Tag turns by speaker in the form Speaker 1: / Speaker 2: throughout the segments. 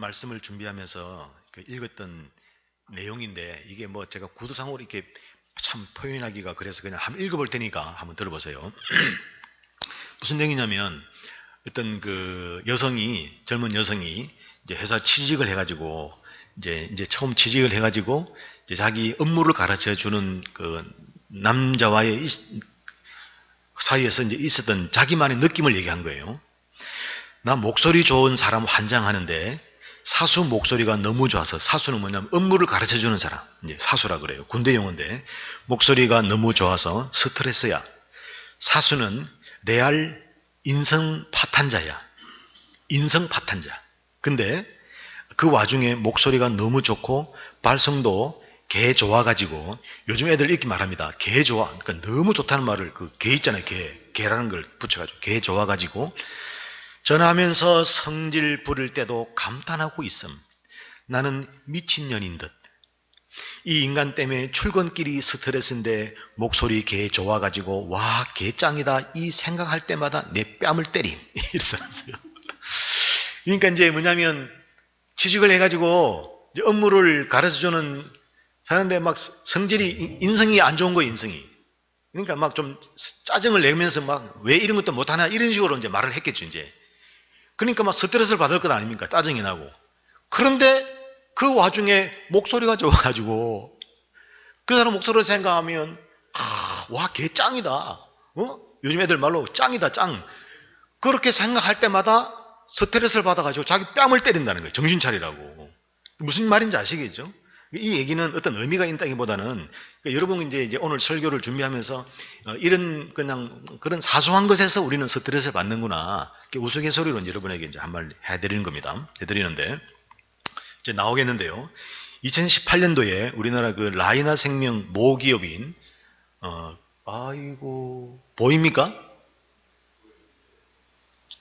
Speaker 1: 말씀을 준비하면서 읽었던 내용인데 이게 뭐 제가 구두상으로 이렇게 참 표현하기가 그래서 그냥 한번 읽어볼 테니까 한번 들어보세요. 무슨 얘기냐면 어떤 젊은 여성이 이제 회사 취직을 해가지고 이제 처음 취직을 해가지고 이제 자기 업무를 가르쳐 주는 그 남자와의 사이에서 이제 있었던 자기만의 느낌을 얘기한 거예요. 나 목소리 좋은 사람 환장하는데 사수 목소리가 너무 좋아서, 사수는 뭐냐면 업무를 가르쳐 주는 사람, 이제 사수라 그래요. 군대 용어인데 목소리가 너무 좋아서 스트레스야. 사수는 레알 인성 파탄자야. 인성 파탄자. 근데 그 와중에 목소리가 너무 좋고 발성도 개 좋아가지고, 요즘 애들 이렇게 말합니다. 개 좋아. 그러니까 너무 좋다는 말을, 개 있잖아요. 개라는 걸 붙여가지고 개 좋아가지고 전화하면서 성질 부릴 때도 감탄하고 있음. 나는 미친년인 듯. 이 인간 때문에 출근길이 스트레스인데 목소리 개 좋아가지고 와, 개 짱이다 이 생각할 때마다 내 뺨을 때림. 이래서 하세요. 그러니까 이제 뭐냐면 취직을 해가지고 이제 업무를 가르쳐주는 사는데 막 성질이, 인성이 안 좋은 거예요. 인성이. 그러니까 막 좀 짜증을 내면서 막 왜 이런 것도 못하나 이런 식으로 이제 말을 했겠죠. 이제 그러니까 막 스트레스를 받을 것 아닙니까? 짜증이 나고. 그런데 그 와중에 목소리가 좋아가지고 그 사람 목소리를 생각하면 와, 걔 짱이다. 요즘 애들 말로 짱이다, 짱. 그렇게 생각할 때마다 스트레스를 받아가지고 자기 뺨을 때린다는 거예요. 정신 차리라고. 무슨 말인지 아시겠죠? 이 얘기는 어떤 의미가 있다기보다는, 그러니까 여러분 이제 오늘 설교를 준비하면서 이런 그런 사소한 것에서 우리는 스트레스를 받는구나. 우스갯소리로 여러분에게 이제 한 말 해드리는 겁니다. 해드리는데 이제 나오겠는데요. 2018년도에 우리나라 라이나 생명 모기업인 보입니까?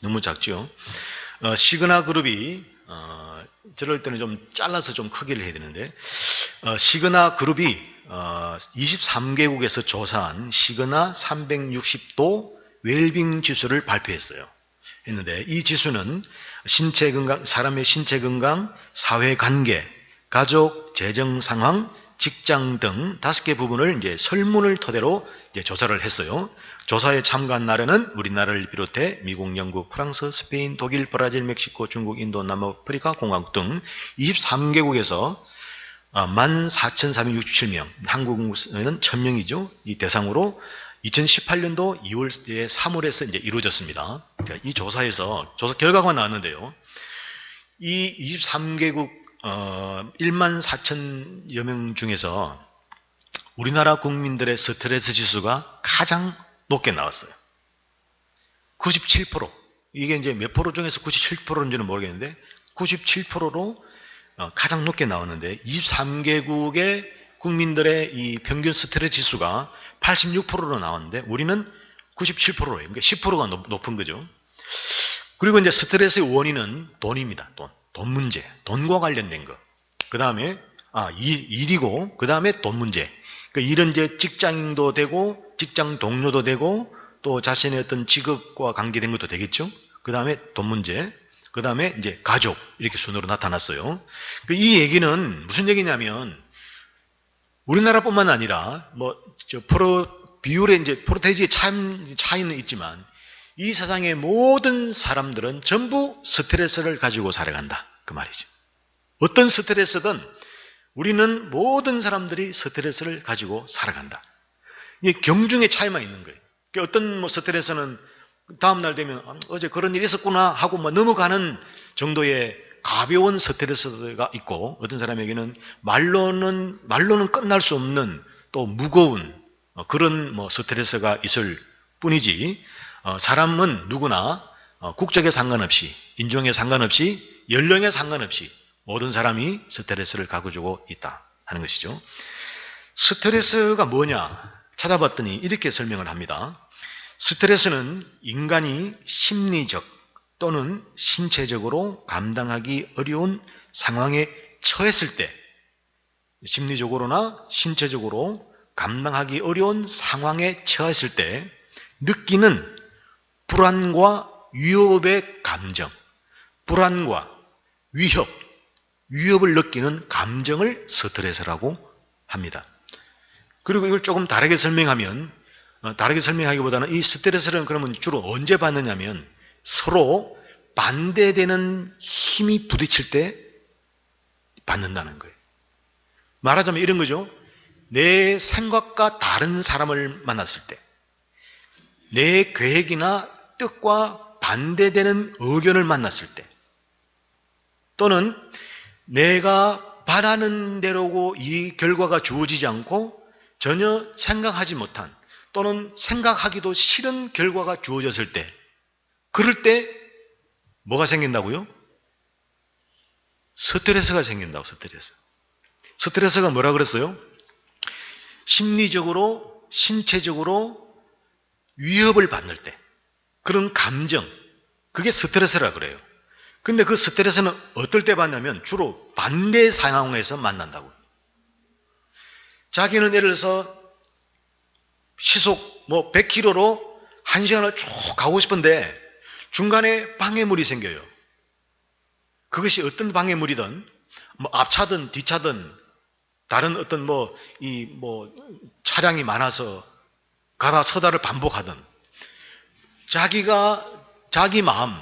Speaker 1: 너무 작죠. 시그나 그룹이 저럴 때는 좀 잘라서 좀 크기를 해야 되는데, 시그나 그룹이 23개국에서 조사한 시그나 360도 웰빙 지수를 발표했어요. 했는데 이 지수는 신체 건강, 사람의 신체 건강, 사회 관계, 가족, 재정 상황, 직장 등 5개 부분을 이제 설문을 토대로 이제 조사를 했어요. 조사에 참가한 나라는 우리나라를 비롯해 미국, 영국, 프랑스, 스페인, 독일, 브라질, 멕시코, 중국, 인도, 남아프리카 공화국 등 23개국에서 14,467명, 한국에는 1,000명이죠. 이 대상으로 2018년도 2월에 3월에서 이제 이루어졌습니다. 이 조사에서 조사 결과가 나왔는데요. 이 23개국 14,000여 명 중에서 우리나라 국민들의 스트레스 지수가 가장 높게 나왔어요. 97%. 이게 이제 몇 프로 중에서 97%인지는 모르겠는데 97%로 가장 높게 나왔는데, 23개국의 국민들의 이 평균 스트레스 지수가 86%로 나왔는데 우리는 97%예요. 그러니까 10%가 높은 거죠. 그리고 이제 스트레스의 원인은 돈입니다. 돈 문제, 돈과 관련된 거. 그 다음에 일이고, 그 다음에 돈 문제. 그러니까 일은 이제 직장인도 되고 직장 동료도 되고 또 자신의 어떤 직업과 관계된 것도 되겠죠. 그 다음에 돈 문제, 그 다음에 이제 가족, 이렇게 순으로 나타났어요. 이 얘기는 무슨 얘기냐면 우리나라뿐만 아니라 비율의 이제 프로테이지의 차이는 있지만 이 세상의 모든 사람들은 전부 스트레스를 가지고 살아간다, 그 말이죠. 어떤 스트레스든 우리는 모든 사람들이 스트레스를 가지고 살아간다. 이게 경중의 차이만 있는 거예요. 어떤 스트레스는 다음날 되면 어제 그런 일이 있었구나 하고 넘어가는 정도의 가벼운 스트레스가 있고, 어떤 사람에게는 말로는 끝날 수 없는 또 무거운 그런 스트레스가 있을 뿐이지, 사람은 누구나 국적에 상관없이, 인종에 상관없이, 연령에 상관없이 모든 사람이 스트레스를 가지고 있다 하는 것이죠. 스트레스가 뭐냐 찾아봤더니 이렇게 설명을 합니다. 스트레스는 인간이 심리적 또는 신체적으로 감당하기 어려운 상황에 처했을 때, 심리적으로나 신체적으로 감당하기 어려운 상황에 처했을 때 느끼는 불안과 위협의 감정, 불안과 위협, 위협을 느끼는 감정을 스트레스라고 합니다. 그리고 이걸 조금 다르게 설명하기보다는 이 스트레스는 그러면 주로 언제 받느냐면 서로 반대되는 힘이 부딪힐 때 받는다는 거예요. 말하자면 이런 거죠. 내 생각과 다른 사람을 만났을 때, 내 계획이나 뜻과 반대되는 의견을 만났을 때, 또는 내가 바라는 대로고 이 결과가 주어지지 않고 전혀 생각하지 못한 또는 생각하기도 싫은 결과가 주어졌을 때, 그럴 때 뭐가 생긴다고요? 스트레스가 생긴다고. 스트레스가 뭐라 그랬어요? 심리적으로, 신체적으로 위협을 받을 때, 그런 감정, 그게 스트레스라 그래요. 근데 그 스트레스는 어떨 때 받냐면 주로 반대 상황에서 만난다고. 자기는 예를 들어서 시속 100km로 1시간을 쭉 가고 싶은데 중간에 방해물이 생겨요. 그것이 어떤 방해물이든 앞차든 뒤차든 다른 어떤 차량이 많아서 가다 서다를 반복하든 자기 마음,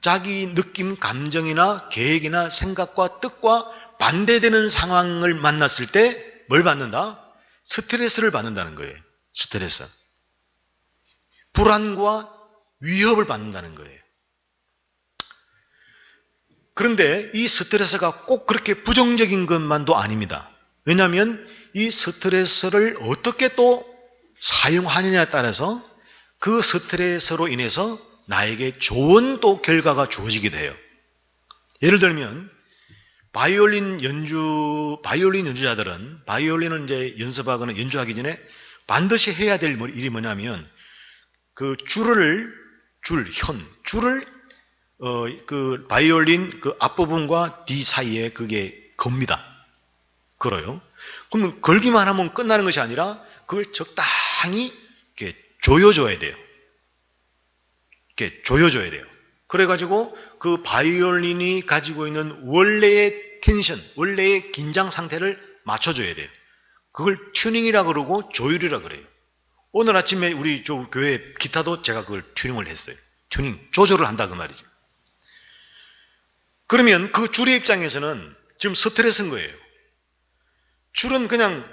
Speaker 1: 자기 느낌, 감정이나 계획이나 생각과 뜻과 반대되는 상황을 만났을 때 뭘 받는다? 스트레스를 받는다는 거예요. 스트레스. 불안과 위협을 받는다는 거예요. 그런데 이 스트레스가 꼭 그렇게 부정적인 것만도 아닙니다. 왜냐하면 이 스트레스를 어떻게 또 사용하느냐에 따라서 그 스트레스로 인해서 나에게 좋은 또 결과가 주어지기도 해요. 예를 들면 바이올린 연주자들은 바이올린을 이제 연습하거나 연주하기 전에 반드시 해야 될 일이 뭐냐면 그 줄을 그 바이올린 그 앞부분과 뒤 사이에 그게 겁니다. 걸어요. 그러면 걸기만 하면 끝나는 것이 아니라 그걸 적당히 이렇게 조여줘야 돼요. 이렇게 조여줘야 돼요. 그래가지고 그 바이올린이 가지고 있는 원래의 텐션, 원래의 긴장 상태를 맞춰줘야 돼요. 그걸 튜닝이라 그러고 조율이라 그래요. 오늘 아침에 우리 교회 기타도 제가 그걸 튜닝을 했어요. 튜닝, 조절을 한다 그 말이죠. 그러면 그 줄의 입장에서는 지금 스트레스인 거예요. 줄은 그냥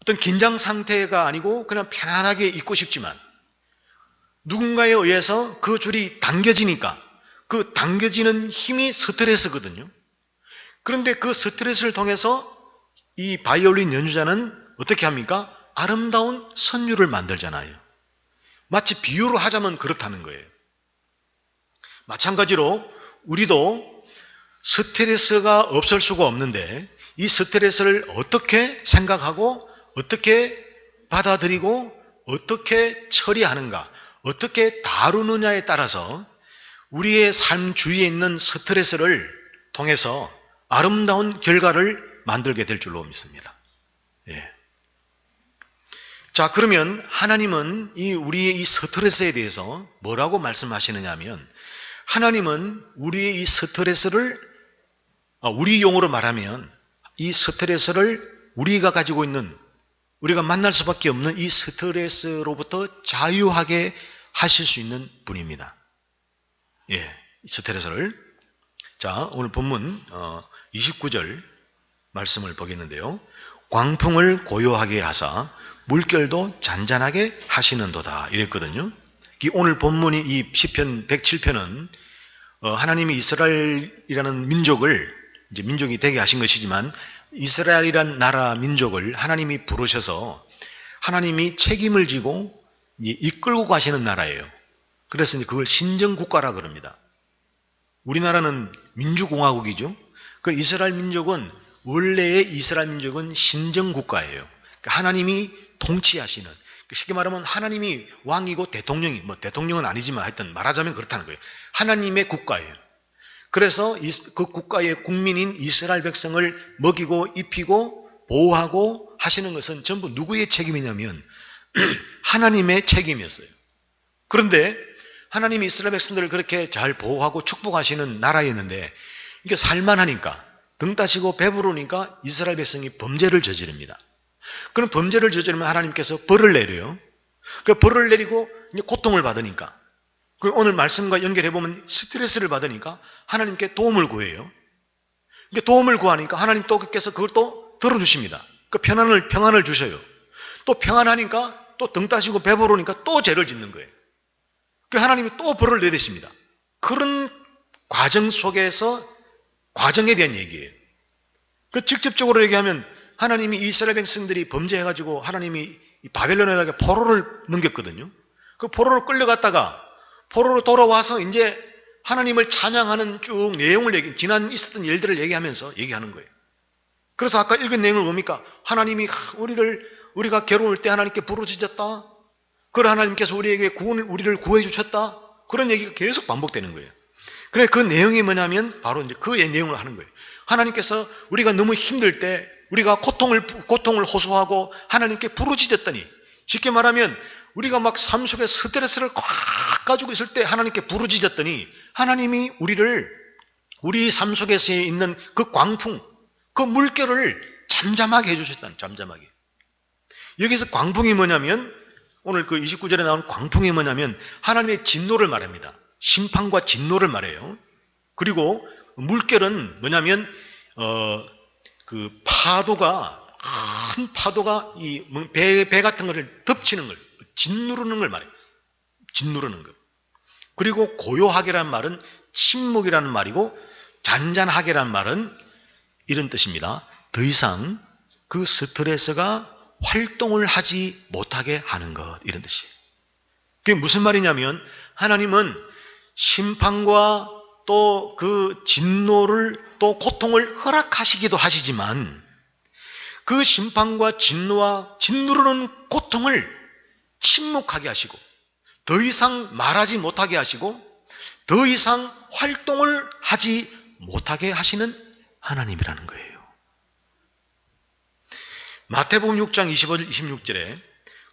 Speaker 1: 어떤 긴장 상태가 아니고 그냥 편안하게 있고 싶지만 누군가에 의해서 그 줄이 당겨지니까 그 당겨지는 힘이 스트레스거든요. 그런데 그 스트레스를 통해서 이 바이올린 연주자는 어떻게 합니까? 아름다운 선율을 만들잖아요. 마치 비유로 하자면 그렇다는 거예요. 마찬가지로 우리도 스트레스가 없을 수가 없는데 이 스트레스를 어떻게 생각하고 어떻게 받아들이고 어떻게 처리하는가, 어떻게 다루느냐에 따라서 우리의 삶 주위에 있는 스트레스를 통해서 아름다운 결과를 만들게 될 줄로 믿습니다. 예. 자, 그러면 하나님은 우리의 이 스트레스에 대해서 뭐라고 말씀하시느냐 하면 하나님은 우리의 이 스트레스를 우리 용어로 말하면 이 스트레스를 우리가 가지고 있는 우리가 만날 수밖에 없는 이 스트레스로부터 자유하게 하실 수 있는 분입니다. 예, 스트레스를. 자, 오늘 본문 29절 말씀을 보겠는데요. 광풍을 고요하게 하사 물결도 잔잔하게 하시는도다 이랬거든요. 오늘 본문이 이 시편 107편은 하나님이 이스라엘이라는 민족이 되게 하신 것이지만 이스라엘이란 나라 민족을 하나님이 부르셔서 하나님이 책임을 지고 이끌고 가시는 나라예요. 그래서 그걸 신정국가라 그럽니다. 우리나라는 민주공화국이죠. 그 이스라엘 민족은 원래의 이스라엘 민족은 신정국가예요. 그러니까 하나님이 통치하시는, 쉽게 말하면 하나님이 왕이고 대통령은 아니지만 하여튼 말하자면 그렇다는 거예요. 하나님의 국가예요. 그래서 그 국가의 국민인 이스라엘 백성을 먹이고 입히고 보호하고 하시는 것은 전부 누구의 책임이냐면 하나님의 책임이었어요. 그런데 하나님이 이스라엘 백성들을 그렇게 잘 보호하고 축복하시는 나라였는데 이게 살만하니까 등 따시고 배부르니까 이스라엘 백성이 범죄를 저지릅니다. 그럼 범죄를 저지르면 하나님께서 벌을 내려요. 그 벌을 내리고 이제 고통을 받으니까, 그리고 오늘 말씀과 연결해보면 스트레스를 받으니까 하나님께 도움을 구해요. 도움을 구하니까 하나님 또께서 그걸 또 들어주십니다. 그 평안을 주셔요. 또 평안하니까 또 등 따시고 배부르니까 또 죄를 짓는 거예요. 그 하나님이 또 벌을 내리십니다. 그런 과정 속에서 과정에 대한 얘기예요. 그 직접적으로 얘기하면 하나님이 이스라엘 백성들이 범죄해가지고 하나님이 바벨론에다가 포로를 넘겼거든요. 그 포로로 끌려갔다가 포로로 돌아와서 이제 하나님을 찬양하는 쭉 내용을 지난 있었던 일들을 얘기하는 거예요. 그래서 아까 읽은 내용을 뭡니까? 하나님이 우리가 괴로울 때 하나님께 부르짖었다. 그래 하나님께서 우리를 구해 주셨다. 그런 얘기가 계속 반복되는 거예요. 그래 그 내용이 뭐냐면 바로 이제 그 내용을 하는 거예요. 하나님께서 우리가 너무 힘들 때 우리가 고통을 호소하고 하나님께 부르짖었더니, 쉽게 말하면 우리가 막 삶 속에 스트레스를 꽉 가지고 있을 때 하나님께 부르짖었더니 하나님이 우리 삶 속에 있는 그 광풍, 그 물결을 잠잠하게 해주셨다는, 잠잠하게. 여기서 광풍이 뭐냐면, 오늘 그 29절에 나온 광풍이 뭐냐면 하나님의 진노를 말합니다. 심판과 진노를 말해요. 그리고 물결은 뭐냐면 그 파도가, 큰 파도가 이 배 같은 것을 덮치는 걸, 짓누르는 걸 말해요. 짓누르는 것. 그리고 고요하게라는 말은 침묵이라는 말이고, 잔잔하게라는 말은 이런 뜻입니다. 더 이상 그 스트레스가 활동을 하지 못하게 하는 것, 이런 뜻이에요. 그게 무슨 말이냐면 하나님은 심판과 또 그 진노를, 또 고통을 허락하시기도 하시지만 그 심판과 진노와 짓누르는 고통을 침묵하게 하시고 더 이상 말하지 못하게 하시고 더 이상 활동을 하지 못하게 하시는 하나님이라는 거예요. 마태복음 6장 25-26절에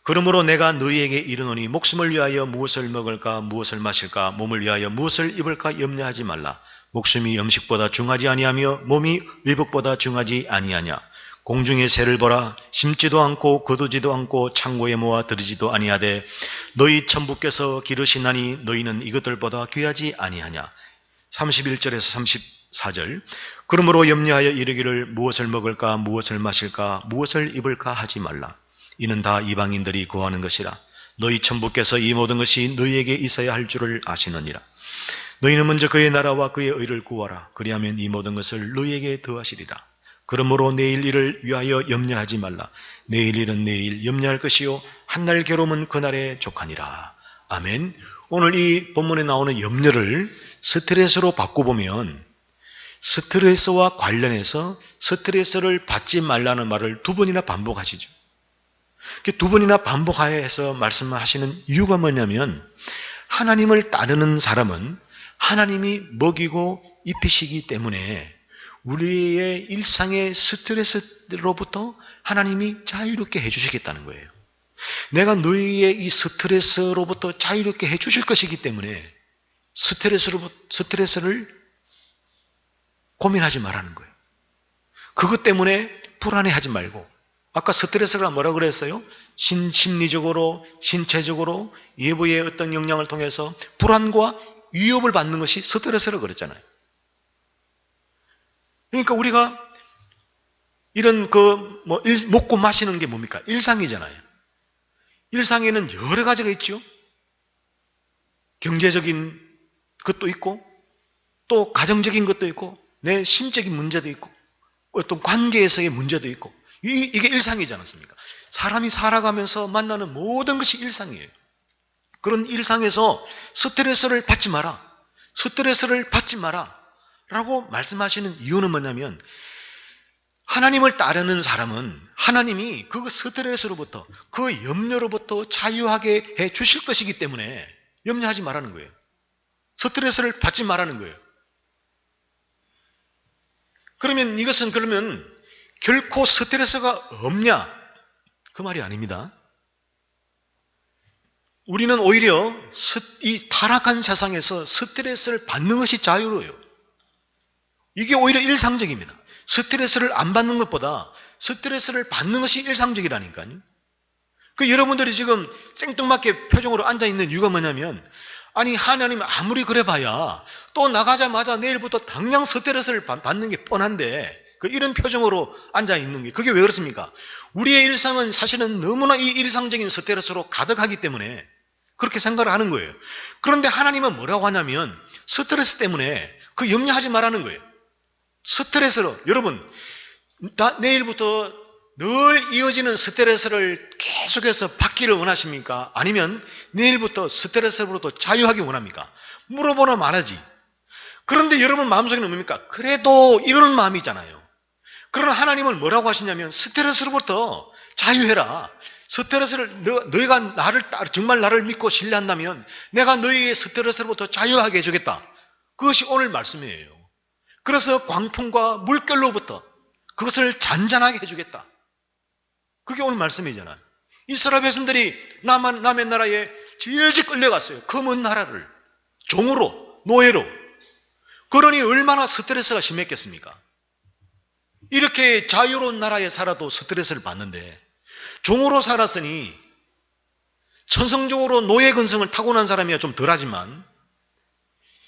Speaker 1: 그러므로 내가 너희에게 이르노니 목숨을 위하여 무엇을 먹을까 무엇을 마실까 몸을 위하여 무엇을 입을까 염려하지 말라. 목숨이 음식보다 중하지 아니하며 몸이 의복보다 중하지 아니하냐. 공중의 새를 보라. 심지도 않고 거두지도 않고 창고에 모아 들이지도 아니하되 너희 천부께서 기르시나니 너희는 이것들보다 귀하지 아니하냐. 31절에서 34절 그러므로 염려하여 이르기를 무엇을 먹을까 무엇을 마실까 무엇을 입을까 하지 말라. 이는 다 이방인들이 구하는 것이라. 너희 천부께서 이 모든 것이 너희에게 있어야 할 줄을 아시느니라. 너희는 먼저 그의 나라와 그의 의를 구하라. 그리하면 이 모든 것을 너희에게 더하시리라. 그러므로 내일 일을 위하여 염려하지 말라. 내일 일은 내일 염려할 것이요 한날 괴로움은 그날에 족하니라. 아멘. 오늘 이 본문에 나오는 염려를 스트레스로 바꿔보면 스트레스와 관련해서 스트레스를 받지 말라는 말을 두 번이나 반복하시죠. 두 번이나 반복해서 말씀하시는 이유가 뭐냐면 하나님을 따르는 사람은 하나님이 먹이고 입히시기 때문에 우리의 일상의 스트레스로부터 하나님이 자유롭게 해주시겠다는 거예요. 내가 너희의 이 스트레스로부터 자유롭게 해주실 것이기 때문에 스트레스를 고민하지 말라는 거예요. 그것 때문에 불안해하지 말고, 아까 스트레스가 뭐라고 그랬어요? 심리적으로, 신체적으로 외부의 어떤 영향을 통해서 불안과 위협을 받는 것이 스트레스라고 그랬잖아요. 그러니까 우리가 이런 먹고 마시는 게 뭡니까? 일상이잖아요. 일상에는 여러 가지가 있죠. 경제적인 것도 있고, 또 가정적인 것도 있고, 내 심적인 문제도 있고, 어떤 관계에서의 문제도 있고, 이게 일상이지 않습니까? 사람이 살아가면서 만나는 모든 것이 일상이에요. 그런 일상에서 스트레스를 받지 마라. 스트레스를 받지 마라. 라고 말씀하시는 이유는 뭐냐면 하나님을 따르는 사람은 하나님이 그 스트레스로부터 그 염려로부터 자유하게 해 주실 것이기 때문에 염려하지 말라는 거예요. 스트레스를 받지 말라는 거예요. 그러면 이것은 결코 스트레스가 없냐? 그 말이 아닙니다. 우리는 오히려 이 타락한 세상에서 스트레스를 받는 것이 자유로워요. 이게 오히려 일상적입니다. 스트레스를 안 받는 것보다 스트레스를 받는 것이 일상적이라니까요. 그 여러분들이 지금 생뚱맞게 표정으로 앉아있는 이유가 뭐냐면, 아니 하나님 아무리 그래 봐야 또 나가자마자 내일부터 당장 스트레스를 받는 게 뻔한데 이런 표정으로 앉아있는 게 그게 왜 그렇습니까? 우리의 일상은 사실은 너무나 이 일상적인 스트레스로 가득하기 때문에 그렇게 생각을 하는 거예요. 그런데 하나님은 뭐라고 하냐면 스트레스 때문에 염려하지 말라는 거예요. 스트레스로 여러분 내일부터 늘 이어지는 스트레스를 계속해서 받기를 원하십니까? 아니면 내일부터 스트레스로부터 자유하기 원합니까? 물어보나 말하지. 그런데 여러분 마음속에는 뭡니까? 그래도 이런 마음이 있잖아요. 그러나 하나님은 뭐라고 하시냐면 스트레스로부터 자유해라. 스트레스를 너희가 정말 나를 믿고 신뢰한다면 내가 너희의 스트레스로부터 자유하게 해주겠다. 그것이 오늘 말씀이에요. 그래서 광풍과 물결로부터 그것을 잔잔하게 해주겠다. 그게 오늘 말씀이잖아요. 이스라엘 백성들이 남의 나라에 질질 끌려갔어요. 그 먼 나라를 종으로, 노예로. 그러니 얼마나 스트레스가 심했겠습니까? 이렇게 자유로운 나라에 살아도 스트레스를 받는데 종으로 살았으니 천성적으로 노예 근성을 타고난 사람이야 좀 덜하지만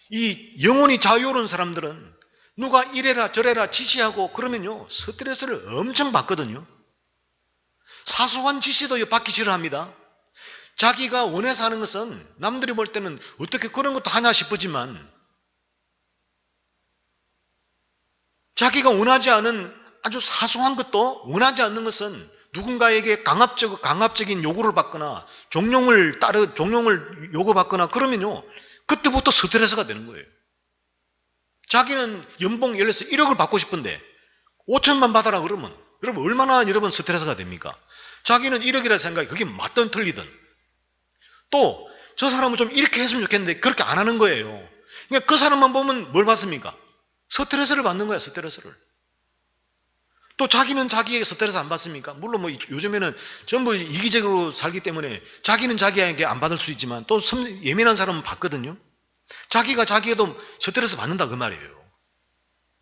Speaker 1: 이 영혼이 자유로운 사람들은 누가 이래라 저래라 지시하고 그러면요 스트레스를 엄청 받거든요. 사소한 지시도 받기 싫어합니다. 자기가 원해서 하는 것은 남들이 볼 때는 어떻게 그런 것도 하냐 싶지만 자기가 원하지 않은 아주 사소한 것도 원하지 않는 것은 누군가에게 강압적인 요구를 받거나 종용을 요구받거나 그러면요 그때부터 스트레스가 되는 거예요. 자기는 연봉 예를 들어서 1억을 받고 싶은데 5천만 받아라 그러면 여러분 얼마나 여러분 스트레스가 됩니까? 자기는 1억이라 생각이 그게 맞든 틀리든 또 저 사람은 좀 이렇게 했으면 좋겠는데 그렇게 안 하는 거예요. 그러니까 그 사람만 보면 뭘 받습니까? 스트레스를 받는 거야. 스트레스를. 또 자기는 자기에게 스트레스 안 받습니까? 물론 뭐 요즘에는 전부 이기적으로 살기 때문에 자기는 자기에게 안 받을 수 있지만 또 예민한 사람은 받거든요. 자기가 자기에도 스트레스 받는다 그 말이에요.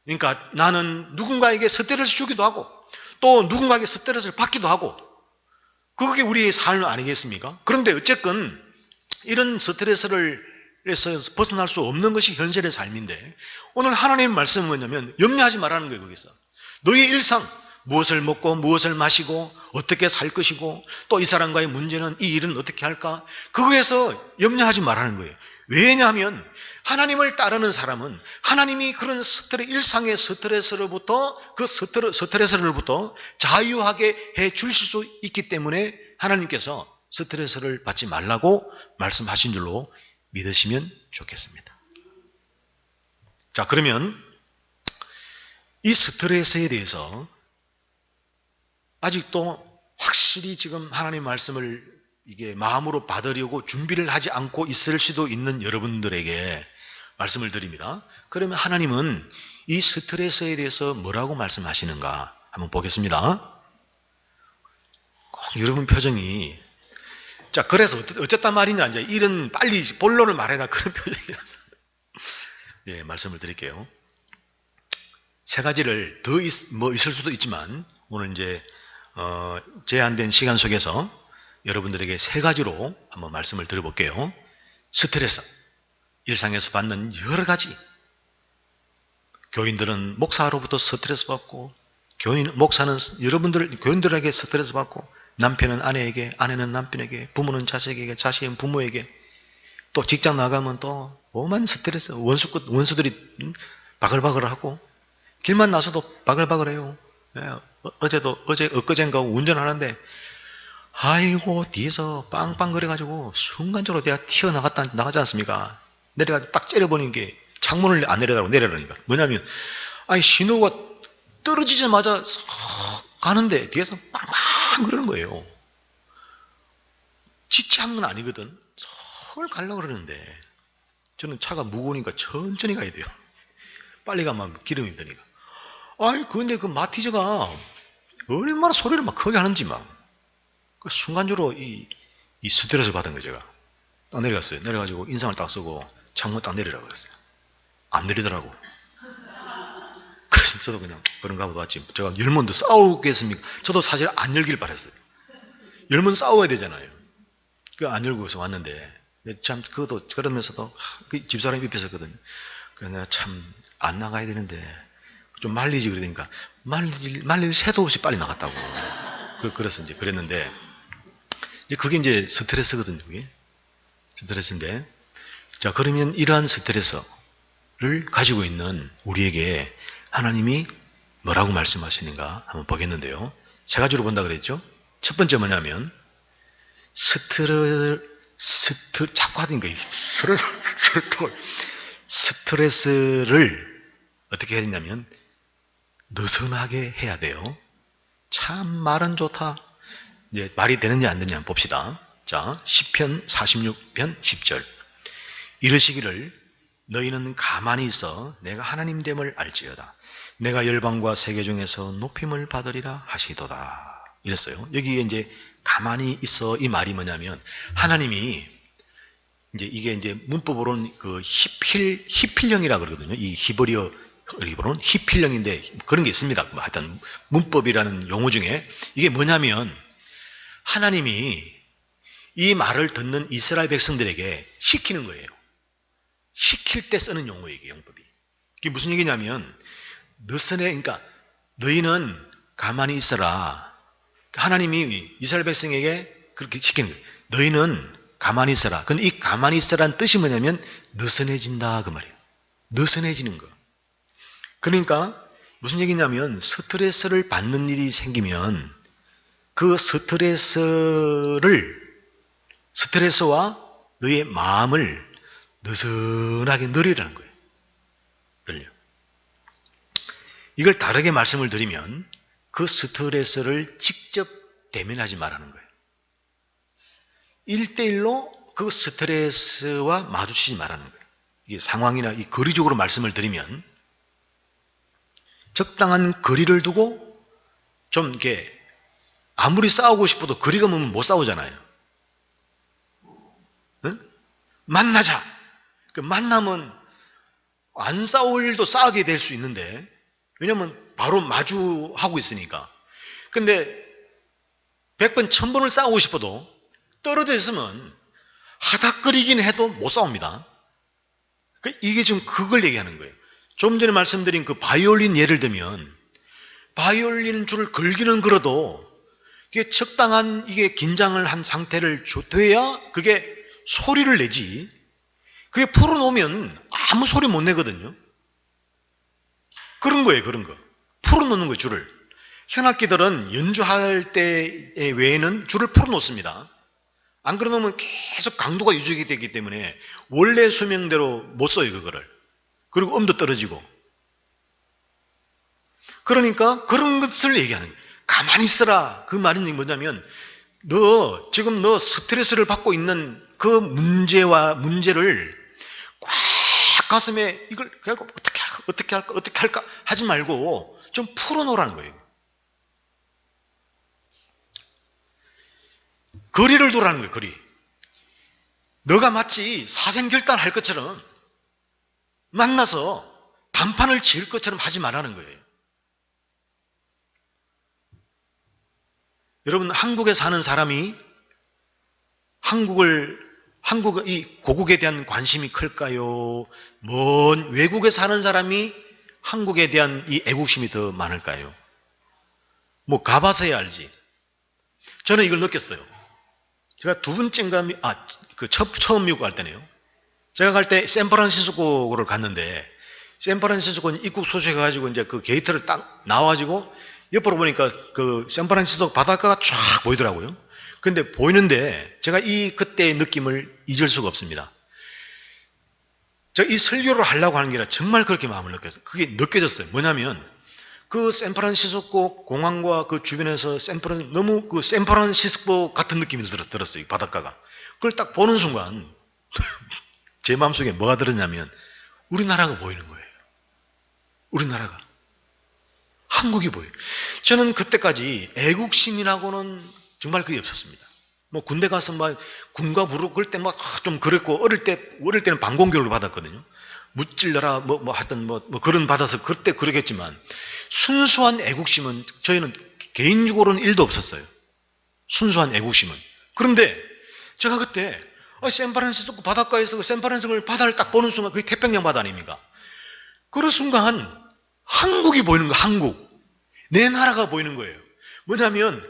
Speaker 1: 그러니까 나는 누군가에게 스트레스 주기도 하고 또 누군가에게 스트레스를 받기도 하고 그게 우리의 삶 아니겠습니까? 그런데 어쨌건 이런 스트레스를 에서 벗어날 수 없는 것이 현실의 삶인데 오늘 하나님의 말씀은 뭐냐면 염려하지 말라는 거예요. 거기서 너의 일상 무엇을 먹고 무엇을 마시고 어떻게 살 것이고 또 이 사람과의 문제는 이 일은 어떻게 할까 그거에서 염려하지 말라는 거예요. 왜냐하면 하나님을 따르는 사람은 하나님이 그런 일상의 스트레스로부터 스트레스로부터 자유하게 해 주실 수 있기 때문에 하나님께서 스트레스를 받지 말라고 말씀하신 줄로 믿으시면 좋겠습니다. 자, 그러면 이 스트레스에 대해서 아직도 확실히 지금 하나님 말씀을 이게 마음으로 받으려고 준비를 하지 않고 있을 수도 있는 여러분들에게 말씀을 드립니다. 그러면 하나님은 이 스트레스에 대해서 뭐라고 말씀하시는가 한번 보겠습니다. 꼭 여러분 표정이 자 그래서 어쨌단 말이냐 이제 이런 빨리 본론을 말해라 그런 표정이라서 예, 말씀을 드릴게요. 세 가지를 더 있을 수도 있지만 오늘 이제 제한된 시간 속에서 여러분들에게 세 가지로 한번 말씀을 드려볼게요. 스트레스, 일상에서 받는 여러 가지. 교인들은 목사로부터 스트레스 받고, 목사는 교인들에게 스트레스 받고, 남편은 아내에게, 아내는 남편에게, 부모는 자식에게, 자식은 부모에게, 또 직장 나가면 또 오만 스트레스, 원수들이 바글바글하고, 길만 나서도 바글바글해요. 어제 엊그젠가 운전하는데 아이고 뒤에서 빵빵 거려가지고 순간적으로 내가 나가지 않습니까? 내려가지고 딱 째려보는 게 창문을 안 내려다고 내려라니까 뭐냐면 아니 신호가 떨어지자마자 싹 가는데 뒤에서 빵빵 그러는 거예요. 지체한 건 아니거든. 서울 가려고 그러는데 저는 차가 무거우니까 천천히 가야 돼요. 빨리 가면 기름이 드니까. 아이 근데 그 마티즈가 얼마나 소리를 막 크게 하는지 막 그 순간적으로 이 스트레스 받은 거예요. 제가 딱 내려갔어요. 내려가지고 인상을 딱 쓰고 창문 딱 내리라고 그랬어요. 안 내리더라고. 그래서 그래서 저도 그냥 그런가 보다 왔지. 제가 열문도 싸우겠습니까? 저도 사실 안 열길 바랬어요. 열문 싸워야 되잖아요. 그 안 열고서 왔는데 참 그것도 그러면서도 그 집사람이 옆에서 거든요. 그래서 내가 참 안 나가야 되는데 좀 말리지 그러니까 말릴 새도 없이 빨리 나갔다고. 그래서 이제 그랬는데 이제 그게 이제 스트레스거든요. 그게 스트레스인데 자 그러면 이러한 스트레스를 가지고 있는 우리에게 하나님이 뭐라고 말씀하시는가 한번 보겠는데요. 세 가지로 본다 그랬죠. 첫 번째 뭐냐면 자꾸 하는 거예요. 스트레스를 어떻게 해야 되냐면 느슨하게 해야 돼요. 참 말은 좋다. 이제 말이 되는지 안 되는지 한번 봅시다. 자, 시편 46편 10절. 이르시기를 너희는 가만히 있어 내가 하나님됨을 알지어다. 내가 열방과 세계 중에서 높임을 받으리라 하시도다. 이랬어요. 여기에 이제 가만히 있어 이 말이 뭐냐면 하나님이 이제 이게 이제 문법으로는 그 히필령이라 그러거든요. 이 히브리어로는 히필령인데 그런 게 있습니다. 하여튼 문법이라는 용어 중에 이게 뭐냐면 하나님이 이 말을 듣는 이스라엘 백성들에게 시키는 거예요. 시킬 때 쓰는 용어예요. 이게 용법이. 이게 무슨 얘기냐면 그러니까 너희는 가만히 있어라. 하나님이 이스라엘 백성에게 그렇게 시키는 거예요. 너희는 가만히 있어라. 근데 이 가만히 있어라는 뜻이 뭐냐면 느슨해진다 그 말이에요. 느슨해지는 거. 그러니까 무슨 얘기냐면 스트레스를 받는 일이 생기면 그 스트레스와 너의 마음을 느슨하게 늘리라는 거예요. 늘려. 이걸 다르게 말씀을 드리면 그 스트레스를 직접 대면하지 말라는 거예요. 1대1로 그 스트레스와 마주치지 말라는 거예요. 이게 상황이나 이 거리적으로 말씀을 드리면 적당한 거리를 두고 좀 이렇게 아무리 싸우고 싶어도 거리가 멀면 못 싸우잖아요. 응? 만나자. 그 만나면 안 싸울 일도 싸우게 될 수 있는데 왜냐면 바로 마주하고 있으니까. 근데 100번, 1000번을 싸우고 싶어도 떨어져 있으면 하닥거리긴 해도 못 싸웁니다. 이게 지금 그걸 얘기하는 거예요. 좀 전에 말씀드린 그 바이올린 예를 들면 바이올린 줄을 걸기는 걸어도 이게 적당한 이게 긴장을 한 상태를 줘야 그게 소리를 내지. 그게 풀어놓으면 아무 소리 못 내거든요. 그런 거예요. 그런 거. 풀어놓는 거예요. 줄을. 현악기들은 연주할 때 외에는 줄을 풀어놓습니다. 안 그러면 계속 강도가 유지가 되기 때문에 원래 수명대로 못 써요. 그거를. 그리고 음도 떨어지고. 그러니까 그런 것을 얘기하는 거예요. 가만히 있어라. 그 말은 뭐냐면 지금 너 스트레스를 받고 있는 그 문제를 꽉 가슴에 이걸 어떻게 할까 하지 말고 좀 풀어놓으라는 거예요. 거리를 두라는 거예요. 거리. 너가 마치 사생결단 할 것처럼 만나서 단판을 지을 것처럼 하지 말라는 거예요. 여러분 한국에 사는 사람이 이 고국에 대한 관심이 클까요? 먼 외국에 사는 사람이 한국에 대한 이 애국심이 더 많을까요? 뭐 가봐서야 알지. 저는 이걸 느꼈어요. 제가 두 번째인가 처음 미국 갈 때네요. 제가 갈 때 샌프란시스코를 갔는데 샌프란시스코 입국 소식해가지고 이제 그 게이트를 딱 나와가지고 옆으로 보니까 그 샌프란시스코 바닷가가 쫙 보이더라고요. 근데 보이는데 제가 그때의 느낌을 잊을 수가 없습니다. 제가 이 설교를 하려고 하는 게 아니라 정말 그렇게 마음을 느꼈어요. 그게 느껴졌어요. 뭐냐면 그 샌프란시스코 공항과 그 주변에서 너무 그 샌프란시스코 같은 느낌이 들었어요. 바닷가가. 그걸 딱 보는 순간 제 마음속에 뭐가 들었냐면 우리나라가 보이는 거예요. 우리나라가. 한국이 보여요. 저는 그때까지 애국심이라고는 정말 그게 없었습니다. 뭐 군대 가서 막 군가 부르고 그럴 때 막 좀 그랬고 어릴 때는 방공교육을 받았거든요. 무찔러라 하여튼 그런 받아서 그때 그러겠지만 순수한 애국심은 저희는 개인적으로는 1도 없었어요. 순수한 애국심은. 그런데 제가 그때 샌프란시스코 바닷가에서 샌프란시스코 바다를 딱 보는 순간 그게 태평양 바다 아닙니까? 그런 순간 한국이 보이는 거예요. 한국. 내 나라가 보이는 거예요. 뭐냐면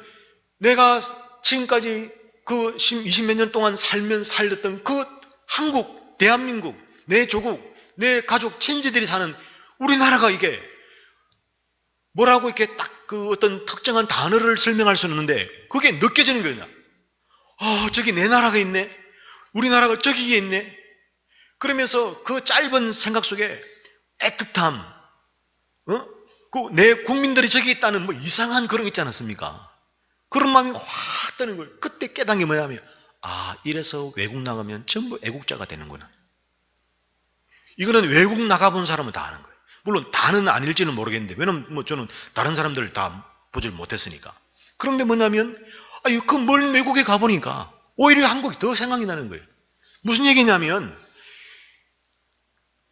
Speaker 1: 내가 지금까지 그 20몇 년 동안 살렸던 그 한국, 대한민국, 내 조국, 내 가족, 친지들이 사는 우리나라가 이게 뭐라고 이렇게 딱 그 어떤 특정한 단어를 설명할 수는 없는데 그게 느껴지는 거예요. 저기 내 나라가 있네. 우리나라가 저기에 있네. 그러면서 그 짧은 생각 속에 애틋함, 내 국민들이 저기 있다는 이상한 그런 거 있지 않았습니까? 그런 마음이 확 뜨는 거예요. 그때 깨닫는 게 뭐냐면 이래서 외국 나가면 전부 애국자가 되는구나. 이거는 외국 나가본 사람은 다 아는 거예요. 물론 다는 아닐지는 모르겠는데 왜냐면 저는 다른 사람들을 다 보질 못했으니까. 그런데 뭐냐면 그 먼 외국에 가보니까 오히려 한국이 더 생각이 나는 거예요. 무슨 얘기냐면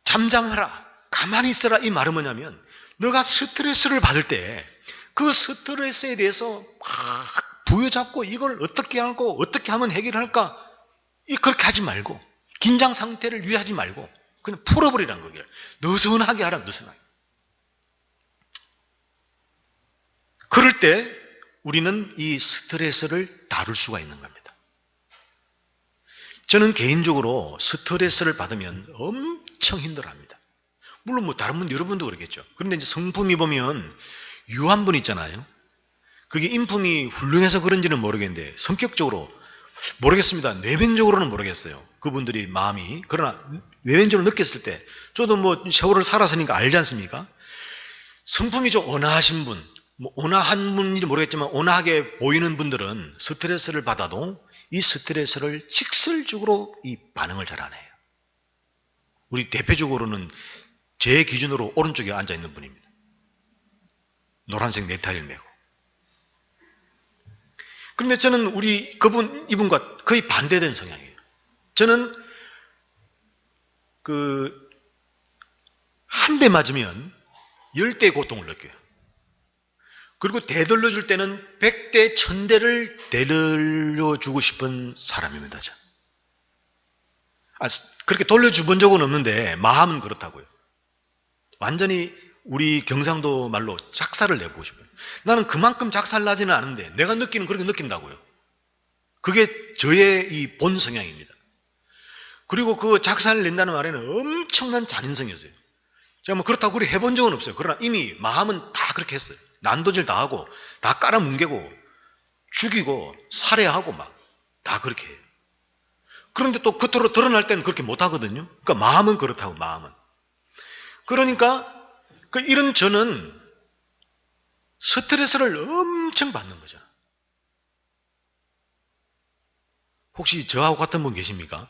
Speaker 1: 잠잠하라, 가만히 있어라 이 말은 뭐냐면 너가 스트레스를 받을 때 그 스트레스에 대해서 막 부여잡고 이걸 어떻게 하고 어떻게 하면 해결할까 그렇게 하지 말고 긴장 상태를 유지하지 말고 그냥 풀어버리라는 거예요. 느슨하게 하라, 느슨하게. 그럴 때 우리는 이 스트레스를 다룰 수가 있는 겁니다. 저는 개인적으로 스트레스를 받으면 엄청 힘들어합니다. 물론 다른 분, 여러분도 그러겠죠. 그런데 이제 성품이 보면 유한 분 있잖아요. 그게 인품이 훌륭해서 그런지는 모르겠는데 성격적으로 모르겠습니다. 내면적으로는 모르겠어요. 그분들이 마음이. 그러나 외면적으로 느꼈을 때 저도 세월을 살았으니까 알지 않습니까? 성품이 좀 온화하신 분, 온화한 분인지 모르겠지만 온화하게 보이는 분들은 스트레스를 받아도 이 스트레스를 직설적으로 이 반응을 잘 안 해요. 우리 대표적으로는 제 기준으로 오른쪽에 앉아 있는 분입니다. 노란색 넥타이를 메고. 그런데 저는 이분과 거의 반대된 성향이에요. 저는 한 대 맞으면 10대 고통을 느껴요. 그리고 되돌려줄 때는 100대, 1000대를 되돌려주고 싶은 사람입니다. 그렇게 돌려준 적은 없는데 마음은 그렇다고요. 완전히 우리 경상도 말로 작사를 내고 싶어요. 나는 그만큼 작살나지는 않은데 내가 느끼는 그렇게 느낀다고요. 그게 저의 이 본 성향입니다. 그리고 그 작사를 낸다는 말에는 엄청난 잔인성이었어요. 제가 그렇다고 그렇게 해본 적은 없어요. 그러나 이미 마음은 다 그렇게 했어요. 난도질 다 하고 다 깔아뭉개고 죽이고 살해하고 다 그렇게 해요. 그런데 또 겉으로 드러날 때는 그렇게 못하거든요. 그러니까 마음은 그렇다고, 마음은. 그러니까 이런 저는 스트레스를 엄청 받는 거죠. 혹시 저하고 같은 분 계십니까?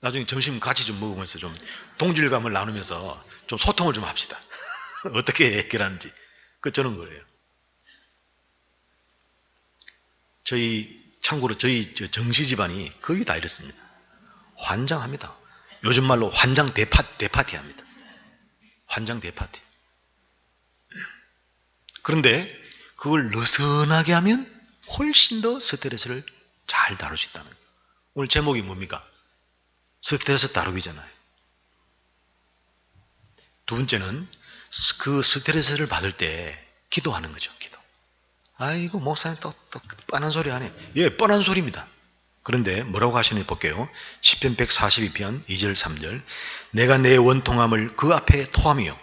Speaker 1: 나중에 점심 같이 좀 먹으면서 좀 동질감을 나누면서 좀 소통을 좀 합시다. 어떻게 해결하는지. 저는 그래요. 참고로 저희 정시 집안이 거의 다 이렇습니다. 환장합니다. 요즘 말로 환장 대파티 합니다. 환장 대파티. 그런데 그걸 느슨하게 하면 훨씬 더 스트레스를 잘 다룰 수 있다는 거예요. 오늘 제목이 뭡니까? 스트레스 다루기잖아요. 두 번째는 그 스트레스를 받을 때 기도하는 거죠. 기도. 아이고 목사님 또 뻔한 소리 하네. 예, 뻔한 소리입니다. 그런데 뭐라고 하시는지 볼게요. 시편 142편 2절 3절. 내가 내 원통함을 그 앞에 토하며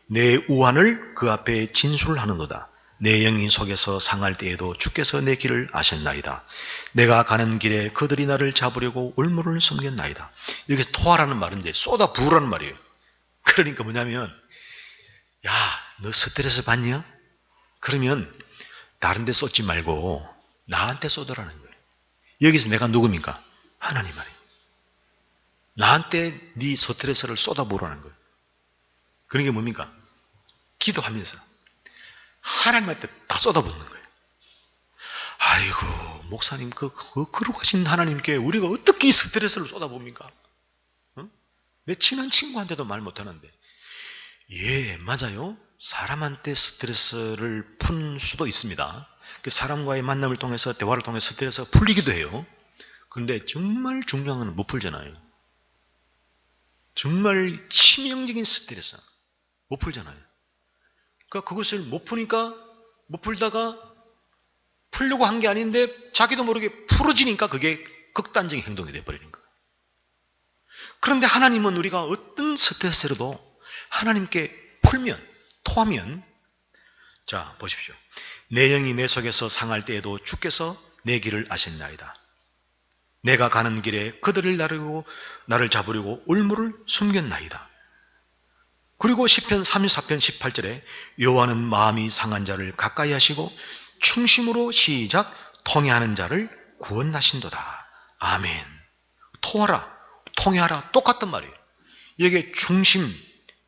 Speaker 1: 내 우환을 그 앞에 진술하는도다. 내 영이 속에서 상할 때에도 주께서 내 길을 아셨나이다. 내가 가는 길에 그들이 나를 잡으려고 울물을 숨겼나이다. 여기서 토하라는 말은 이제 쏟아 부으라는 말이에요. 그러니까 뭐냐면 야, 너 스트레스 받냐? 그러면 다른 데 쏟지 말고 나한테 쏟으라는 거예요. 여기서 내가 누굽니까? 하나님 말이에요. 나한테 네 스트레스를 쏟아부으라는 거예요. 그런 게 뭡니까? 기도하면서 하나님한테 다 쏟아붓는 거예요. 아이고 목사님 그러고 하신 하나님께 우리가 어떻게 이 스트레스를 쏟아봅니까? 응? 내 친한 친구한테도 말 못하는데. 예, 맞아요. 사람한테 스트레스를 푼 수도 있습니다. 그 사람과의 만남을 통해서, 대화를 통해서 스트레스가 풀리기도 해요. 그런데 정말 중요한 건 못 풀잖아요. 정말 치명적인 스트레스 못 풀잖아요. 그러니까 그것을 못 푸니까, 못 풀다가 풀려고 한 게 아닌데 자기도 모르게 풀어지니까 그게 극단적인 행동이 돼버리는 거예요. 그런데 하나님은 우리가 어떤 스트레스로도 하나님께 풀면, 토하면, 자 보십시오. 내 영이 내 속에서 상할 때에도 주께서 내 길을 아셨나이다. 내가 가는 길에 그들을 나를 잡으려고 울무를 숨겼나이다. 그리고 시편 34편 18절에 여호와는 마음이 상한 자를 가까이 하시고 충심으로 시작 통회하는 자를 구원하신도다. 아멘. 토하라, 통회하라 똑같단 말이에요. 이게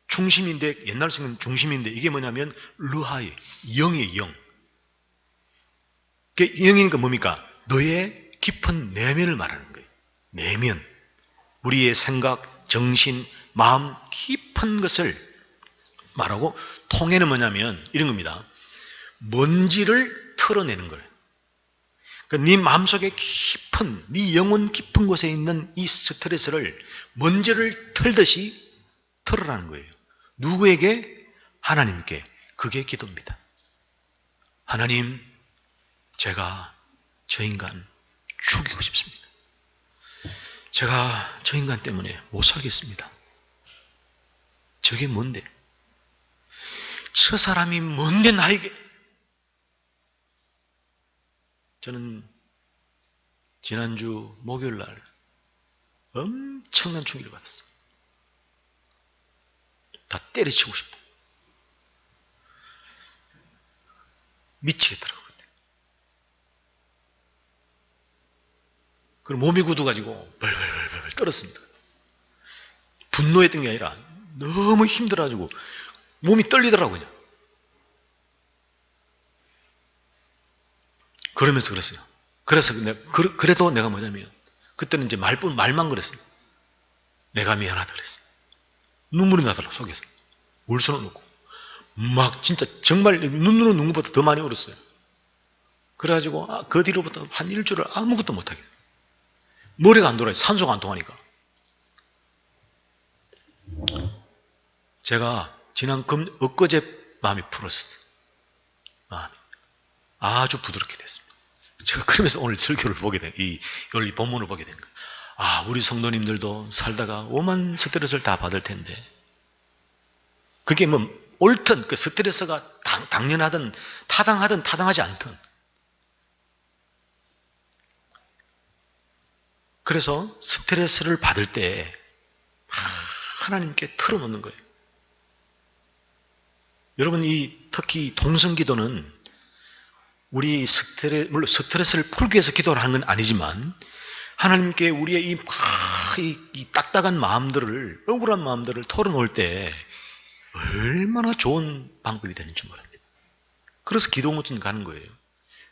Speaker 1: 중심인데 옛날 쓰는 중심인데 이게 뭐냐면 르하이, 영이에요. 영. 영이니까 뭡니까? 너의 깊은 내면을 말하는 거예요. 내면. 우리의 생각, 정신, 마음 깊은 것을 말하고 통해는 뭐냐면 이런 겁니다. 먼지를 털어내는 거예요. 그러니까 네 마음속에 깊은, 네 영혼 깊은 곳에 있는 이 스트레스를 먼지를 털듯이 털으라는 거예요. 누구에게? 하나님께. 그게 기도입니다. 하나님, 제가 저 인간 죽이고 싶습니다. 제가 저 인간 때문에 못 살겠습니다. 저게 뭔데? 저 사람이 뭔데 나에게? 저는 지난주 목요일 날 엄청난 충격을 받았어요. 다 때려치고 싶어. 미치겠더라고요. 그리고 몸이 굳어가지고 벌벌벌 떨었습니다. 분노했던 게 아니라 너무 힘들어가지고 몸이 떨리더라고요. 그러면서 그랬어요. 그래도 내가 뭐냐면 그때는 이제 말만 그랬어요. 내가 미안하다 그랬어요. 눈물이 나더라고 속에서. 울 수는 없고 막 진짜 정말 눈으로 눈 것보다 더 많이 울었어요. 그래가지고 그 뒤로부터 한 일주일을 아무것도 못하게. 머리가 안 돌아요. 산소가 안 통하니까. 제가 지난 엊그제 마음이 풀어졌어요. 마음이 아주 부드럽게 됐습니다. 제가 그러면서 오늘 설교를 보게 된, 이 본문을 보게 된 거예요. 우리 성도님들도 살다가 오만 스트레스를 다 받을 텐데, 그게 뭐 옳든 그 스트레스가 당연하든 타당하든 타당하지 않든, 그래서 스트레스를 받을 때 하나님께 털어놓는 거예요. 여러분, 특히 동성기도는 우리 물론 스트레스를 풀기 위해서 기도를 하는 건 아니지만 하나님께 우리의 이 딱딱한 마음들을, 억울한 마음들을 털어놓을 때 얼마나 좋은 방법이 되는지 모릅니다. 그래서 기도 모임 가는 거예요.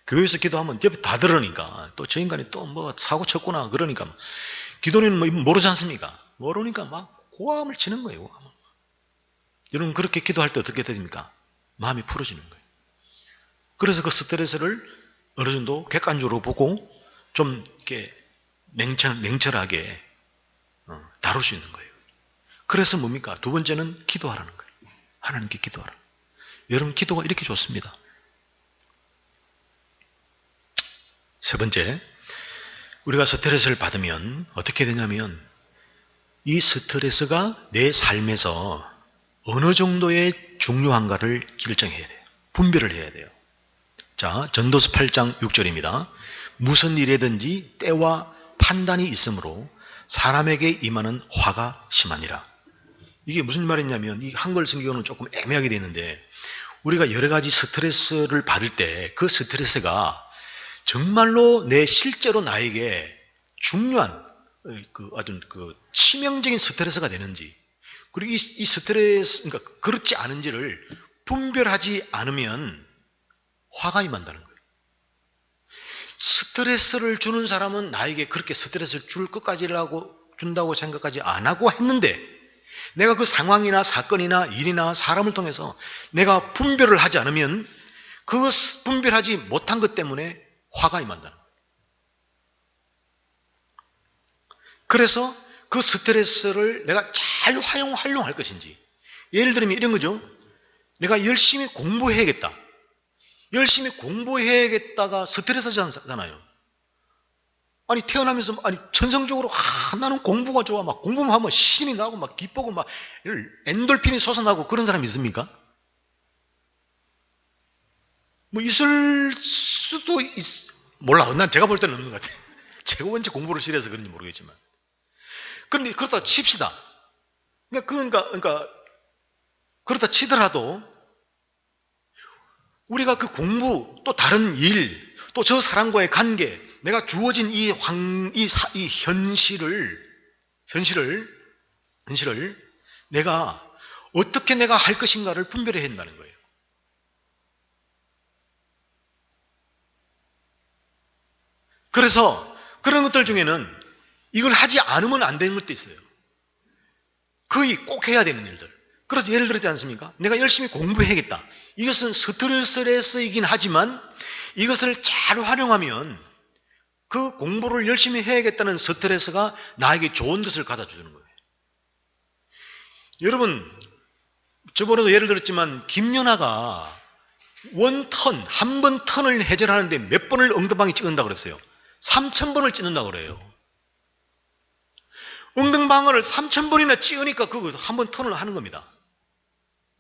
Speaker 1: 교회에서 기도하면 옆에 다 들으니까 또 저 인간이 또 뭐 사고 쳤구나 그러니까 기도는 뭐 모르지 않습니까? 모르니까 막 고함을 치는 거예요. 고함을. 여러분 그렇게 기도할 때 어떻게 됩니까? 마음이 풀어지는 거예요. 그래서 그 스트레스를 어느 정도 객관적으로 보고 좀 이렇게 냉철하게 다룰 수 있는 거예요. 그래서 뭡니까? 두 번째는 기도하라는 거예요. 하나님께 기도하라. 여러분 기도가 이렇게 좋습니다. 세 번째, 우리가 스트레스를 받으면 어떻게 되냐면 이 스트레스가 내 삶에서 어느 정도의 중요한가를 결정해야 돼요. 분별을 해야 돼요. 자, 전도서 8장 6절입니다. 무슨 일이든지 때와 판단이 있으므로 사람에게 임하는 화가 심하니라. 이게 무슨 말이냐면 이 한글 성경은 조금 애매하게 되어 있는데 우리가 여러 가지 스트레스를 받을 때 그 스트레스가 정말로 실제로 나에게 중요한 어떤 치명적인 스트레스가 되는지, 그리고 이 스트레스, 그러니까 그렇지 않은지를 분별하지 않으면 화가 임한다는 거예요. 스트레스를 주는 사람은 나에게 그렇게 스트레스를 줄 것까지라고 준다고 생각하지 안 하고 했는데 내가 그 상황이나 사건이나 일이나 사람을 통해서 내가 분별을 하지 않으면 그 분별하지 못한 것 때문에 화가 임한다는 거예요. 그래서 그 스트레스를 내가 잘 활용할 것인지, 예를 들면 이런 거죠. 내가 열심히 공부해야겠다. 열심히 공부해야겠다가 스트레스잖아요. 아니 태어나면서 천성적으로 나는 공부가 좋아, 막 공부만 하면 신이 나고 막 기쁘고 막 엔돌핀이 솟아나고 그런 사람이 있습니까? 뭐 있을 수도 몰라. 난 제가 볼 때는 없는 것 같아요. 제가 원체 공부를 싫어해서 그런지 모르겠지만. 그런데 그렇다 칩시다. 그러니까 그렇다 치더라도 우리가 그 공부, 또 다른 일, 또 저 사람과의 관계, 내가 주어진 이 현실을 내가 어떻게 내가 할 것인가를 분별해야 한다는 거예요. 그래서 그런 것들 중에는 이걸 하지 않으면 안 되는 것도 있어요. 거의 꼭 해야 되는 일들. 그래서 예를 들었지 않습니까? 내가 열심히 공부해야겠다. 이것은 스트레스이긴 하지만 이것을 잘 활용하면 그 공부를 열심히 해야겠다는 스트레스가 나에게 좋은 것을 갖다 주는 거예요. 여러분, 저번에도 예를 들었지만 김연아가 한 번 턴을 해결하는데 몇 번을 엉덩방에 찍는다고 그랬어요. 3,000번을 찍는다고 그래요. 엉덩방아를 3,000번이나 찍으니까 그거 한 번 턴을 하는 겁니다.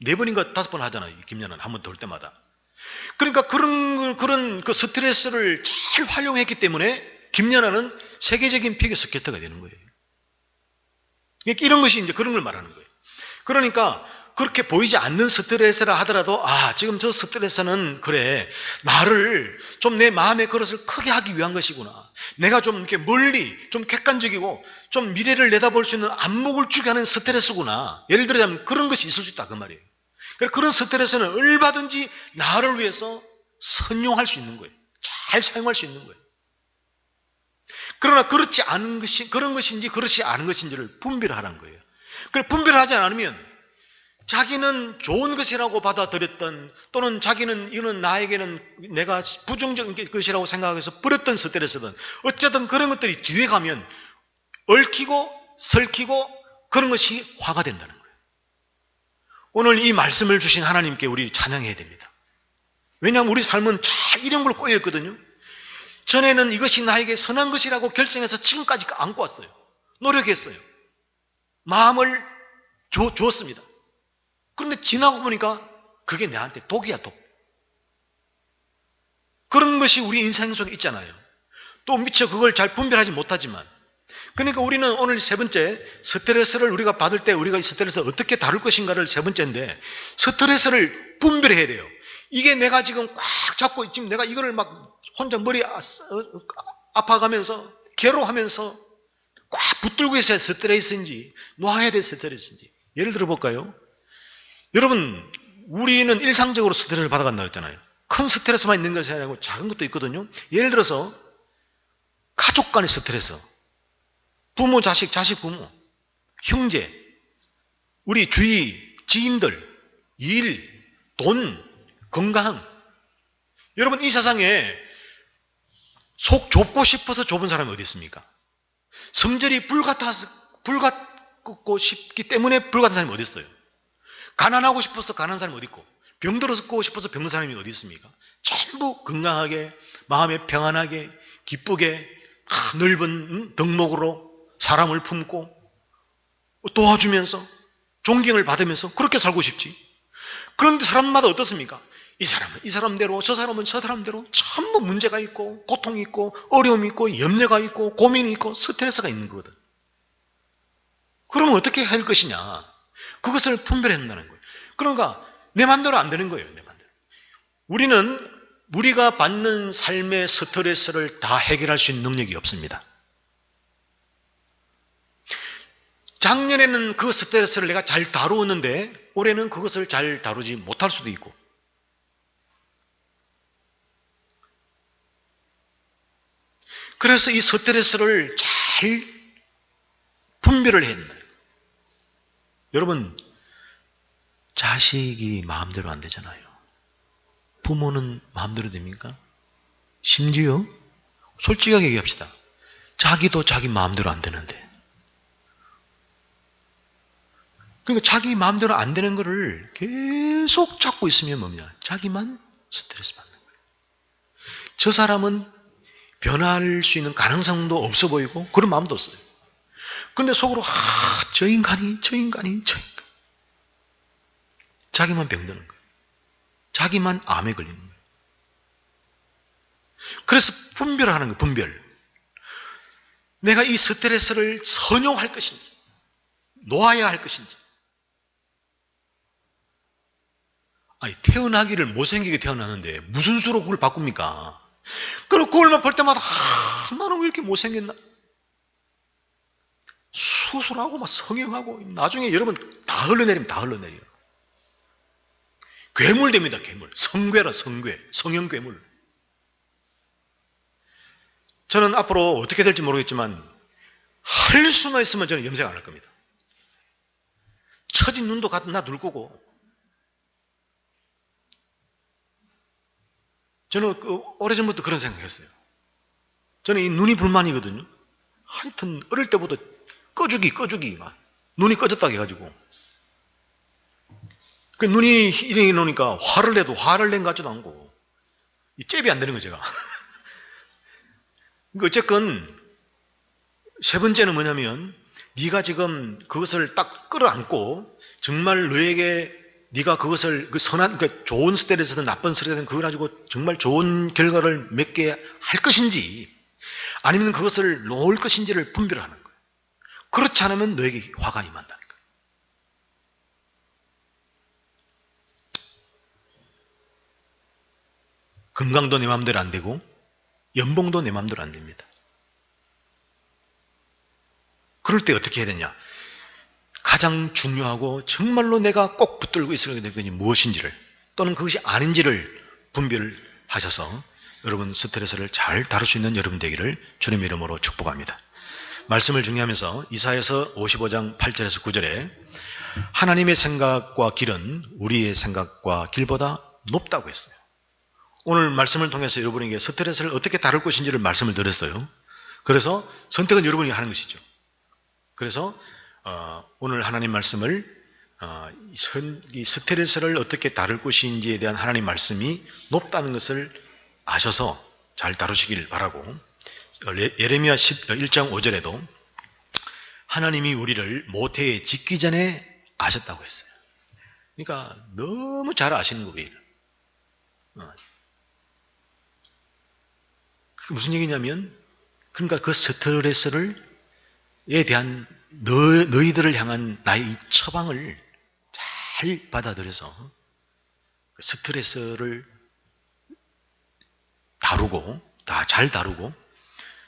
Speaker 1: 4번인가 5번 하잖아요. 김연아는 한 번 돌 때마다. 그러니까 그런 그 스트레스를 잘 활용했기 때문에 김연아는 세계적인 피겨스케이터가 되는 거예요. 그러니까 이런 것이 이제 그런 걸 말하는 거예요. 그러니까 그렇게 보이지 않는 스트레스라 하더라도 지금 저 스트레스는 그래, 나를 좀 내 마음의 그릇을 크게 하기 위한 것이구나. 내가 좀 이렇게 멀리, 좀 객관적이고 좀 미래를 내다볼 수 있는 안목을 주게 하는 스트레스구나. 예를 들자면 그런 것이 있을 수 있다 그 말이에요. 그런 스트레스는 얼마든지 나를 위해서 선용할 수 있는 거예요. 잘 사용할 수 있는 거예요. 그러나 그렇지 않은 것이 그런 것인지 그렇지 않은 것인지를 분별하라는 거예요. 분별하지 않으면 자기는 좋은 것이라고 받아들였던, 또는 자기는 이는 나에게는 내가 부정적인 것이라고 생각해서 버렸던 스트레스든 어쨌든 그런 것들이 뒤에 가면 얽히고 설키고 그런 것이 화가 된다는 거예요. 오늘 이 말씀을 주신 하나님께 우리 찬양해야 됩니다. 왜냐하면 우리 삶은 잘 이런 걸 꼬여있거든요. 전에는 이것이 나에게 선한 것이라고 결정해서 지금까지 안고 왔어요. 노력했어요. 마음을 주었습니다. 그런데 지나고 보니까 그게 내한테 독이야, 독. 그런 것이 우리 인생 속에 있잖아요. 또 미처 그걸 잘 분별하지 못하지만. 그러니까 우리는 오늘 세 번째, 스트레스를 우리가 받을 때 우리가 이 스트레스를 어떻게 다룰 것인가를 세 번째인데, 스트레스를 분별해야 돼요. 이게 내가 지금 꽉 잡고 지금 내가 이거를 막 혼자 머리 아파가면서 괴로워하면서 꽉 붙들고 있어야 스트레스인지 놓아야 될 스트레스인지. 예를 들어 볼까요? 여러분, 우리는 일상적으로 스트레스를 받아간다 그랬잖아요. 큰 스트레스만 있는 것이 아니고 작은 것도 있거든요. 예를 들어서 가족 간의 스트레스, 부모, 자식, 자식, 부모, 형제, 우리 주위 지인들, 일, 돈, 건강. 여러분, 이 세상에 속 좁고 싶어서 좁은 사람이 어디 있습니까? 성질이 불같고 싶기 때문에 불같은 사람이 어디 있어요? 가난하고 싶어서 가난한 사람이 어디 있고, 병들었고 싶어서 병든 사람이 어디 있습니까? 전부 건강하게, 마음에 평안하게, 기쁘게, 넓은 덕목으로 사람을 품고 도와주면서 존경을 받으면서 그렇게 살고 싶지. 그런데 사람마다 어떻습니까? 이 사람은 이 사람대로, 저 사람은 저 사람대로 전부 문제가 있고 고통이 있고 어려움이 있고 염려가 있고 고민이 있고 스트레스가 있는 거거든. 그러면 어떻게 할 것이냐? 그것을 분별한다는 거예요. 그러니까 내 마음대로 안 되는 거예요. 내 마음대로. 우리가 받는 삶의 스트레스를 다 해결할 수 있는 능력이 없습니다. 작년에는 그 스트레스를 내가 잘 다루었는데 올해는 그것을 잘 다루지 못할 수도 있고, 그래서 이 스트레스를 잘 분별을 해야 된다. 여러분, 자식이 마음대로 안 되잖아요. 부모는 마음대로 됩니까? 심지어 솔직하게 얘기합시다. 자기도 자기 마음대로 안 되는데. 그러니까 자기 마음대로 안 되는 거를 계속 잡고 있으면 뭐냐? 자기만 스트레스 받는 거예요. 저 사람은 변할 수 있는 가능성도 없어 보이고 그런 마음도 없어요. 그런데 속으로 저 인간이 자기만 병드는 거예요. 자기만 암에 걸리는 거예요. 그래서 분별하는 거예요. 분별. 내가 이 스트레스를 선용할 것인지 놓아야 할 것인지. 아니 태어나기를 못생기게 태어나는데 무슨 수로 그걸 바꿉니까? 그리고 그걸만 볼 때마다 나는 왜 이렇게 못생겼나? 수술하고 막 성형하고 나중에 여러분 다 흘러내리면 다 흘러내려요. 괴물 됩니다. 괴물. 성괴라 성괴. 성형 괴물. 저는 앞으로 어떻게 될지 모르겠지만 할 수만 있으면 저는 염색 안 할 겁니다. 처진 눈도 나 눌 거고. 저는 오래전부터 그런 생각했어요. 저는 이 눈이 불만이거든요. 하여튼 어릴 때부터 꺼주기 막 눈이 꺼졌다고 해가지고 그 눈이 이래 놓으니까 화를 내도 화를 낸 것 같지도 않고 이 잽이 안 되는 거예요 제가. 어쨌건 세 번째는 뭐냐면 네가 지금 그것을 딱 끌어안고 정말 너에게 네가 그것을 그 선한 그 좋은 스트레스든 나쁜 스트레스든 그걸 가지고 정말 좋은 결과를 맺게 할 것인지 아니면 그것을 놓을 것인지를 분별하는 거예요. 그렇지 않으면 너에게 화가 임한다는 거예요. 건강도 내 마음대로 안 되고 연봉도 내 마음대로 안 됩니다. 그럴 때 어떻게 해야 되냐? 가장 중요하고 정말로 내가 꼭 붙들고 있어야 될 것이 무엇인지를 또는 그것이 아닌지를 분별하셔서 여러분 스트레스를 잘 다룰 수 있는 여러분 되기를 주님의 이름으로 축복합니다. 말씀을 정리하면서 이사야서 55장 8절에서 9절에 하나님의 생각과 길은 우리의 생각과 길보다 높다고 했어요. 오늘 말씀을 통해서 여러분에게 스트레스를 어떻게 다룰 것인지를 말씀을 드렸어요. 그래서 선택은 여러분이 하는 것이죠. 그래서 오늘 하나님 말씀을 이 스트레스를 어떻게 다룰 것인지에 대한 하나님 말씀이 높다는 것을 아셔서 잘 다루시길 바라고 예레미야 1장 5절에도 하나님이 우리를 모태에 짓기 전에 아셨다고 했어요. 그러니까 너무 잘 아시는 거예요. 그게 무슨 얘기냐면 그러니까 그 스트레스에 대한 너희들을 향한 나의 이 처방을 잘 받아들여서 스트레스를 다루고 다 잘 다루고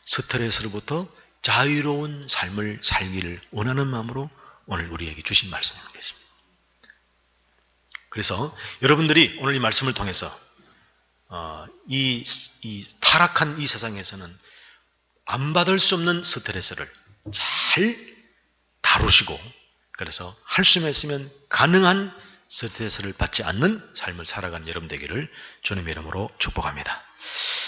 Speaker 1: 스트레스로부터 자유로운 삶을 살기를 원하는 마음으로 오늘 우리에게 주신 말씀인 것입니다. 그래서 여러분들이 오늘 이 말씀을 통해서 이 타락한 이 세상에서는 안 받을 수 없는 스트레스를 잘 다루시고 그래서 할 수만 있으면 가능한 스트레스를 받지 않는 삶을 살아가는 여러분 되기를 주님의 이름으로 축복합니다.